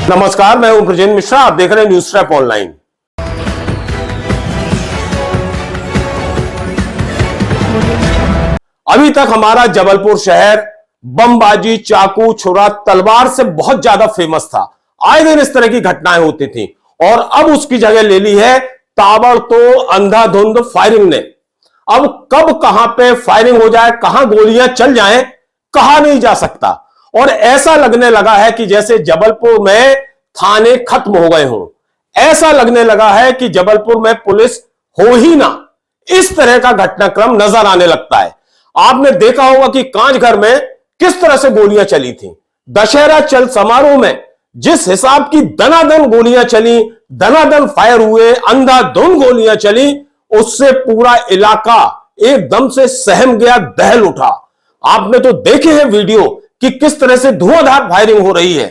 नमस्कार, मैं हूं ब्रजेंद्र मिश्रा। आप देख रहे हैं न्यूज ट्रैप ऑनलाइन। अभी तक हमारा जबलपुर शहर बमबाजी, चाकू, छुरा, तलवार से बहुत ज्यादा फेमस था। आए दिन इस तरह की घटनाएं होती थी और अब उसकी जगह ले ली है ताबड़तोड़ अंधाधुंध फायरिंग ने। अब कब कहां पे फायरिंग हो जाए, कहां गोलियां चल जाएं, कहा नहीं जा सकता। और ऐसा लगने लगा है कि जैसे जबलपुर में थाने खत्म हो गए हों। ऐसा लगने लगा है कि जबलपुर में पुलिस हो ही ना, इस तरह का घटनाक्रम नजर आने लगता है। आपने देखा होगा कि कांचघर में किस तरह से गोलियां चली थी। दशहरा चल समारोह में जिस हिसाब की दनादन गोलियां चली, दनादन फायर हुए, अंधाधुंध गोलियां चली, उससे पूरा इलाका एकदम से सहम गया, दहल उठा। आपने तो देखे हैं वीडियो कि किस तरह से धुआंधार फायरिंग हो रही है।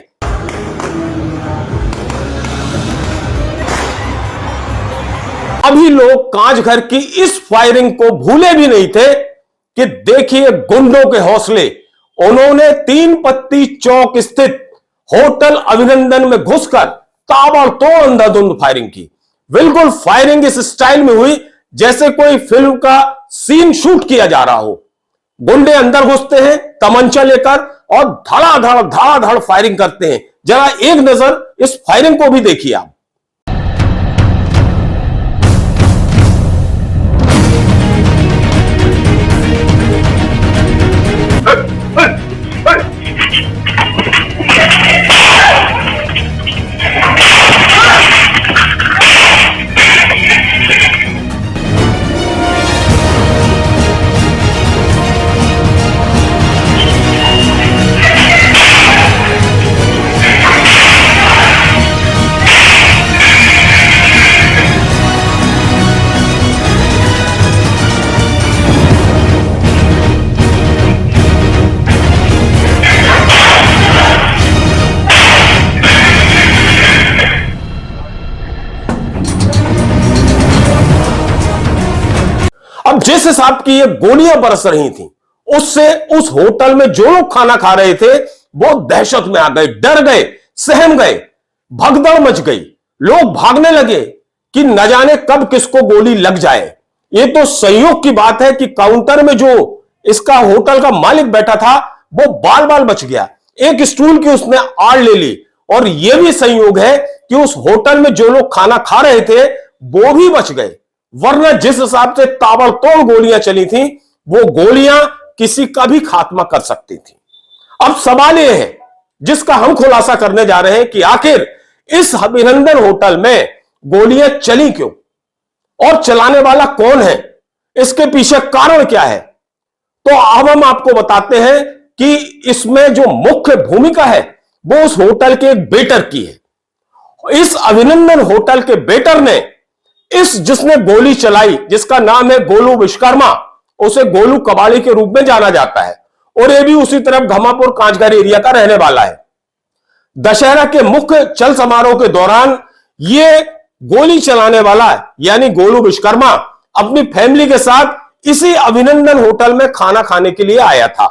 अभी लोग कांचघर की इस फायरिंग को भूले भी नहीं थे कि देखिए गुंडों के हौसले। उन्होंने तीन पत्ती चौक स्थित होटल अभिनंदन में घुसकर ताबड़तोड़ अंधाधुंध फायरिंग की। बिल्कुल फायरिंग इस स्टाइल में हुई जैसे कोई फिल्म का सीन शूट किया जा रहा हो। गुंडे अंदर घुसते हैं तमंचा लेकर और धड़ाधड़ फायरिंग करते हैं। जरा एक नजर इस फायरिंग को भी देखिए आप। अब जिस हिसाब की ये गोलियां बरस रही थी, उससे उस होटल में जो लोग खाना खा रहे थे वो दहशत में आ गए, डर गए, सहम गए, भगदड़ मच गई। लोग भागने लगे कि न जाने कब किसको गोली लग जाए। ये तो संयोग की बात है कि काउंटर में जो इसका होटल का मालिक बैठा था वो बाल बाल बच गया। एक स्टूल की उसने आड़ ले ली। और यह भी संयोग है कि उस होटल में जो लोग खाना खा रहे थे वो भी बच गए, वरना जिस हिसाब से ताबड़तोड़ गोलियां चली थी वो गोलियां किसी का भी खात्मा कर सकती थी। अब सवाल यह है जिसका हम खुलासा करने जा रहे हैं कि आखिर इस अभिनंदन होटल में गोलियां चली क्यों और चलाने वाला कौन है, इसके पीछे कारण क्या है। तो अब हम आपको बताते हैं कि इसमें जो मुख्य भूमिका है वो उस होटल के एक वेटर की है। इस अभिनंदन होटल के वेटर ने जिसने गोली चलाई, जिसका नाम है गोलू विश्वकर्मा, उसे गोलू कबाड़ी के रूप में जाना जाता है और यह भी उसी तरफ घमापुर कांचघर एरिया का रहने वाला है। दशहरा के मुख्य चल समारोह के दौरान यह गोली चलाने वाला यानी गोलू विश्वकर्मा अपनी फैमिली के साथ इसी अभिनंदन होटल में खाना खाने के लिए आया था।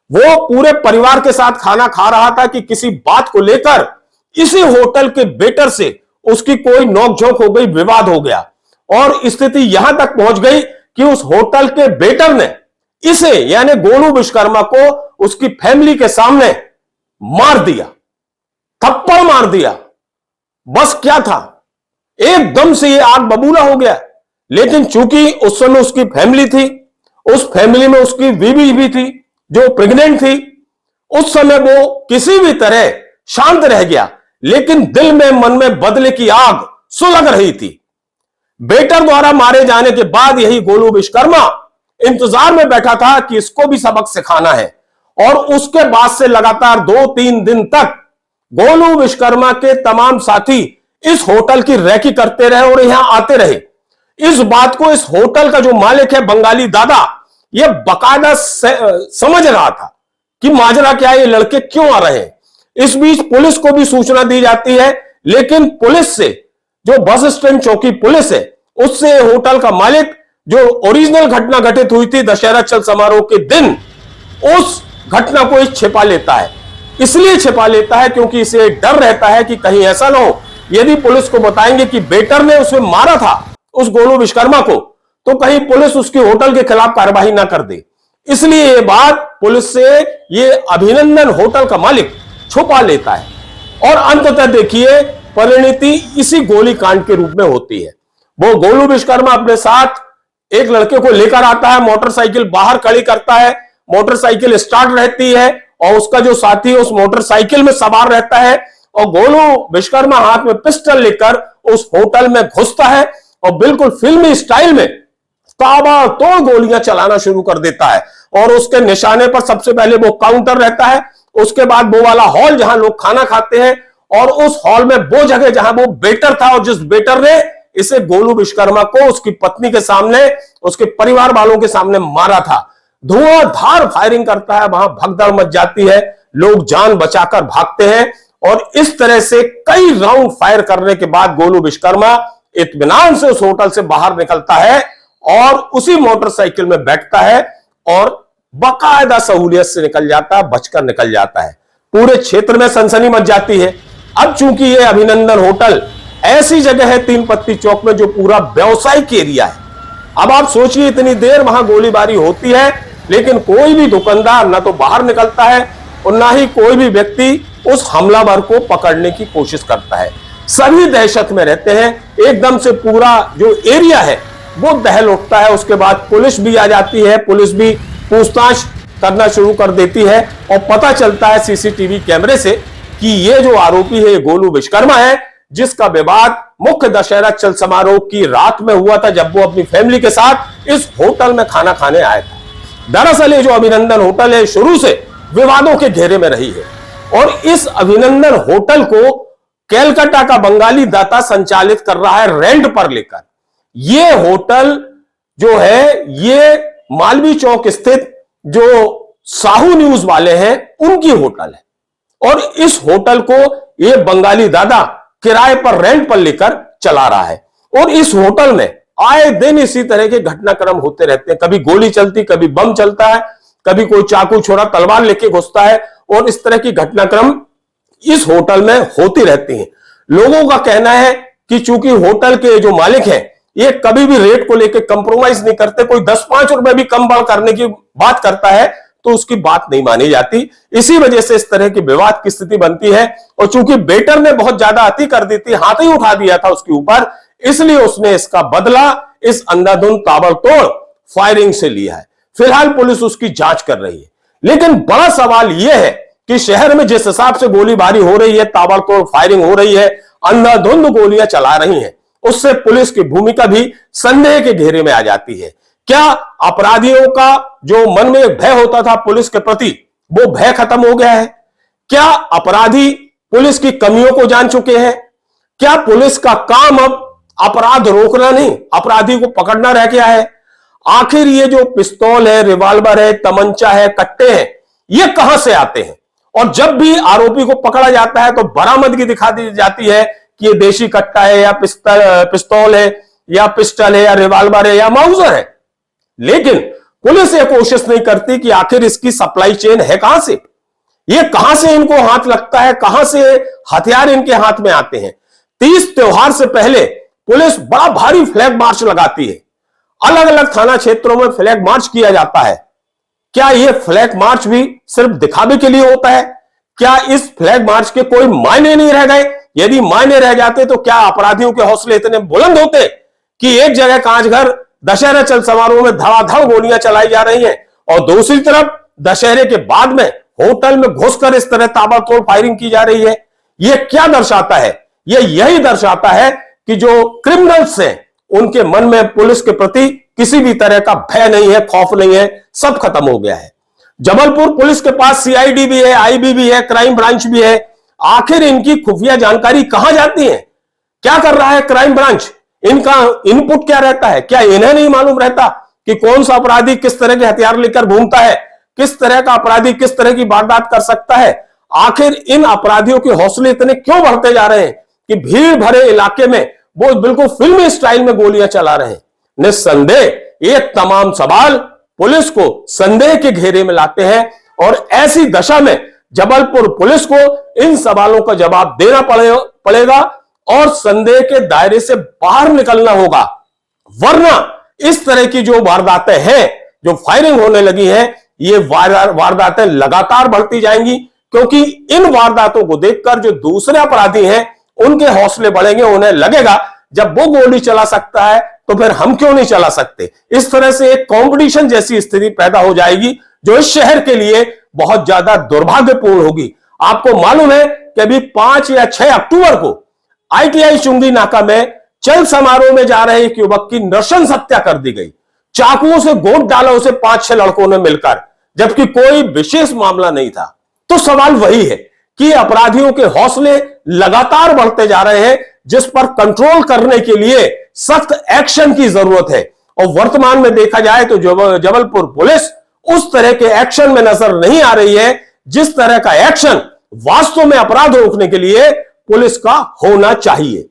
वो पूरे परिवार के साथ खाना खा रहा था कि किसी बात को लेकर इसी होटल के वेटर से उसकी कोई नोकझोंक हो गई, विवाद हो गया और स्थिति यहां तक पहुंच गई कि उस होटल के वेटर ने इसे यानी गोलू विश्वकर्मा को उसकी फैमिली के सामने मार दिया, थप्पड़ मार दिया। बस क्या था, एकदम से ये आग बबूला हो गया। लेकिन चूंकि उस समय उसकी फैमिली थी, उस फैमिली में उसकी बीवी भी थी जो प्रेग्नेंट थी, उस समय वो किसी भी तरह शांत रह गया। लेकिन दिल में मन में बदले की आग सुलग रही थी। बेटर द्वारा मारे जाने के बाद यही गोलू विश्वकर्मा इंतजार में बैठा था कि इसको भी सबक सिखाना है। और उसके बाद से लगातार 2-3 दिन तक गोलू विश्वकर्मा के तमाम साथी इस होटल की रैकी करते रहे और यहां आते रहे। इस बात को इस होटल का जो मालिक है बंगाली दादा, यह बाकायदा समझ रहा था कि माजरा क्या है, ये लड़के क्यों आ रहे हैं। इस बीच पुलिस को भी सूचना दी जाती है, लेकिन पुलिस से, जो बस स्टैंड चौकी पुलिस है, उससे होटल का मालिक जो ओरिजिनल घटना घटित हुई थी दशहरा चल समारोह के दिन, उस घटना को छिपा लेता है। इसलिए छिपा लेता है क्योंकि इसे डर रहता है कि कहीं ऐसा ना हो, यदि पुलिस को बताएंगे कि बेटर ने उसे मारा था, उस गोलू विश्वकर्मा को, तो कहीं पुलिस उसकी होटल के खिलाफ कार्रवाई ना कर दे। इसलिए यह बात पुलिस से ये अभिनंदन होटल का मालिक छुपा लेता है और अंततः देखिए परिणति इसी गोलीकांड के रूप में होती है। वो गोलू विश्वकर्मा अपने साथ एक लड़के को लेकर आता है, मोटरसाइकिल बाहर खड़ी करता है, मोटरसाइकिल स्टार्ट रहती है और उसका जो साथी है उस मोटरसाइकिल में सवार रहता है और गोलू विश्वकर्मा हाथ में पिस्टल लेकर उस होटल में घुसता है और बिल्कुल फिल्मी स्टाइल में ताबड़तोड़ गोलियां चलाना शुरू कर देता है। और उसके निशाने पर सबसे पहले वो काउंटर रहता है, उसके बाद वो वाला हॉल जहां लोग खाना खाते हैं और उस हॉल में वो जगह जहां वो वेटर था और जिस वेटर ने इसे गोलू विश्वकर्मा को उसकी पत्नी के सामने, उसके परिवार वालों के सामने मारा था। धुआंधार फायरिंग करता है, वहां भगदड़ मच जाती है, लोग जान बचाकर भागते हैं और इस तरह से कई राउंड फायर करने के बाद गोलू विश्वकर्मा इत्मीनान से उस होटल से बाहर निकलता है और उसी मोटरसाइकिल में बैठता है और बाकायदा सहूलियत से निकल जाता है, बचकर निकल जाता है। पूरे क्षेत्र में सनसनी मच जाती है। अब चूंकि यह अभिनंदन होटल ऐसी जगह है तीन पत्ती चौक में जो पूरा व्यावसायिक एरिया है। अब आप सोचिए इतनी देर वहां गोलीबारी होती है लेकिन कोई भी दुकानदार ना तो बाहर निकलता है और ना ही कोई भी व्यक्ति उस हमलावर को पकड़ने की कोशिश करता है। सभी दहशत में रहते हैं। एकदम से पूरा जो एरिया है वो दहल उठता है। उसके बाद पुलिस भी आ जाती है, पुलिस भी पूछताछ करना शुरू कर देती है और पता चलता है सीसीटीवी कैमरे से कि ये जो आरोपी है गोलू विश्वकर्मा है, जिसका विवाद मुख्य दशहरा चल समारोह की रात में हुआ था जब वो अपनी फैमिली के साथ इस होटल में खाना खाने आया था। दरअसल ये जो अभिनंदन होटल है शुरू से विवादों के घेरे में रही है और इस अभिनंदन होटल को कैलकाटा का बंगाली दाता संचालित कर रहा है रेंट पर लेकर। ये होटल जो है ये मालवीय चौक स्थित जो साहू न्यूज वाले हैं उनकी होटल है और इस होटल को ये बंगाली दादा किराए पर रेंट पर लेकर चला रहा है और इस होटल में आए दिन इसी तरह के घटनाक्रम होते रहते हैं। कभी गोली चलती, कभी बम चलता है, कभी कोई चाकू छोरा तलवार लेके घुसता है और इस तरह की घटनाक्रम इस होटल में होती रहती हैं। लोगों का कहना है कि चूंकि होटल के जो मालिक हैं ये कभी भी रेट को लेकर कंप्रोमाइज नहीं करते, कोई 10-5 रुपए भी कम बढ़ करने की बात करता है तो उसकी बात नहीं मानी जाती। इसी वजह से इस तरह की विवाद की स्थिति बनती है और चूंकि बेटर ने बहुत ज्यादा अति कर दी थी, हाथ ही उठा दिया था उसके ऊपर, इसलिए उसने इसका बदला इस अंधाधुंध ताबड़तोड़ फायरिंग से लिया है। फिलहाल पुलिस उसकी जांच कर रही है लेकिन बड़ा सवाल यह है कि शहर में जिस हिसाब से गोलीबारी हो रही है, ताबड़तोड़ फायरिंग हो रही है, अंधाधुंध गोलियां चला रही हैं, उससे पुलिस की भूमिका भी संदेह के घेरे में आ जाती है। क्या अपराधियों का जो मन में एक भय होता था पुलिस के प्रति वो भय खत्म हो गया है? क्या अपराधी पुलिस की कमियों को जान चुके हैं? क्या पुलिस का काम अब अपराध रोकना नहीं, अपराधी को पकड़ना रह गया है? आखिर ये जो पिस्तौल है, रिवॉल्वर है, तमंचा है, कट्टे हैं, ये कहां से आते हैं? और जब भी आरोपी को पकड़ा जाता है तो बरामदगी दिखा दी जाती है कि ये देशी कट्टा है या पिस्तौल है या पिस्टल है या रिवॉल्वर है या माउजर है। लेकिन पुलिस ये कोशिश नहीं करती कि आखिर इसकी सप्लाई चेन है कहां से, ये कहां से इनको हाथ लगता है, कहां से हथियार इनके हाथ में आते हैं। 30 त्योहार से पहले पुलिस बड़ा भारी फ्लैग मार्च लगाती है, अलग अलग थाना क्षेत्रों में फ्लैग मार्च किया जाता है। क्या यह फ्लैग मार्च भी सिर्फ दिखावे के लिए होता है? क्या इस फ्लैग मार्च के कोई मायने नहीं रह गए? यदि मायने रह जाते तो क्या अपराधियों के हौसले इतने बुलंद होते कि एक जगह कांचघर दशहरा चल समारोह में धड़ाधड़ गोलियां चलाई जा रही हैं और दूसरी तरफ दशहरे के बाद में होटल में घुसकर इस तरह ताबड़तोड़ फायरिंग की जा रही है? यह क्या दर्शाता है? यह यही दर्शाता है कि जो क्रिमिनल्स हैं उनके मन में पुलिस के प्रति किसी भी तरह का भय नहीं है, खौफ नहीं है, सब खत्म हो गया है। जबलपुर पुलिस के पास सीआईडी भी है, आईबी भी है, क्राइम ब्रांच भी है। आखिर इनकी खुफिया जानकारी कहां जाती है? क्या कर रहा है क्राइम ब्रांच? इनका इनपुट क्या रहता है? क्या इन्हें नहीं मालूम रहता कि कौन सा अपराधी किस तरह के हथियार लेकर घूमता है, किस तरह का अपराधी किस तरह की वारदात कर सकता है? आखिर इन अपराधियों के हौसले इतने क्यों बढ़ते जा रहे हैं कि भीड़ भरे इलाके में वो बिल्कुल फिल्मी स्टाइल में गोलियां चला रहे हैं? निस्संदेह ये तमाम सवाल पुलिस को संदेह के घेरे में लाते हैं और ऐसी दशा में जबलपुर पुलिस को इन सवालों का जवाब देना पड़ेगा और संदेह के दायरे से बाहर निकलना होगा, वरना इस तरह की जो वारदातें हैं, जो फायरिंग होने लगी है, ये वारदातें लगातार बढ़ती जाएंगी, क्योंकि इन वारदातों को देखकर जो दूसरे अपराधी हैं उनके हौसले बढ़ेंगे। उन्हें लगेगा जब वो गोली चला सकता है तो फिर हम क्यों नहीं चला सकते। इस तरह से एक कंपटीशन जैसी स्थिति पैदा हो जाएगी जो इस शहर के लिए बहुत ज्यादा दुर्भाग्यपूर्ण होगी। आपको मालूम है कि अभी 5 या 6 अक्टूबर को ITI चुंगी नाका में चल समारोह में जा रहे एक युवक की नृशंस हत्या कर दी गई। चाकुओं से गोद डाला उसे 5-6 लड़कों ने मिलकर, जबकि कोई विशेष मामला नहीं था। तो सवाल वही है कि अपराधियों के हौसले लगातार बढ़ते जा रहे हैं, जिस पर कंट्रोल करने के लिए सख्त एक्शन की जरूरत है। और वर्तमान में देखा जाए तो जबलपुर पुलिस उस तरह के एक्शन में नजर नहीं आ रही है जिस तरह का एक्शन वास्तव में अपराध रोकने के लिए पुलिस का होना चाहिए।